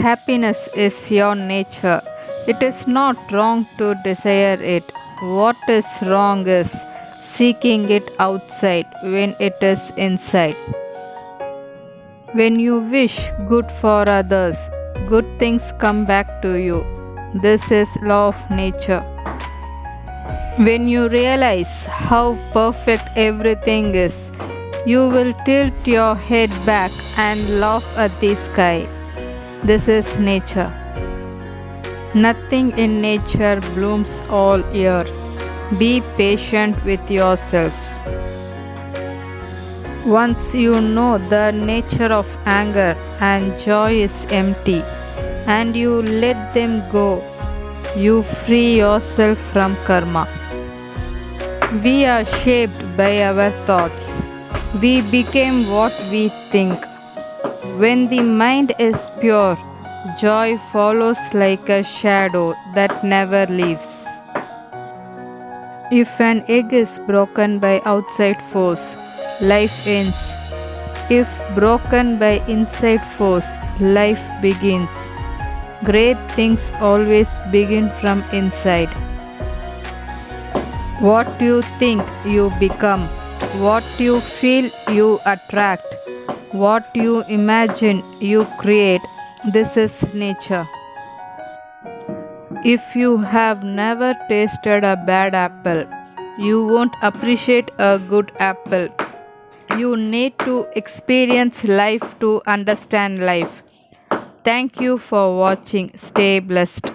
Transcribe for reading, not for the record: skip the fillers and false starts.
Happiness is your nature. It is not wrong to desire it. What is wrong is seeking it outside when it is inside. When you wish good for others, good things come back to you. This is law of nature. When you realize how perfect everything is, you will tilt your head back and laugh at the sky. This is nature. Nothing in nature blooms all year. Be patient with yourselves. Once you know the nature of anger and joy is empty, and you let them go, you free yourself from karma. We are shaped by our thoughts. We become what we think. When the mind is pure, joy follows like a shadow that never leaves. If an egg is broken by outside force, life ends. If broken by inside force, life begins. Great things always begin from inside. What you think, you become. What you feel, you attract. What you imagine, you create. This is nature. If you have never tasted a bad apple, you won't appreciate a good apple. You need to experience life to understand life. Thank you for watching. Stay blessed.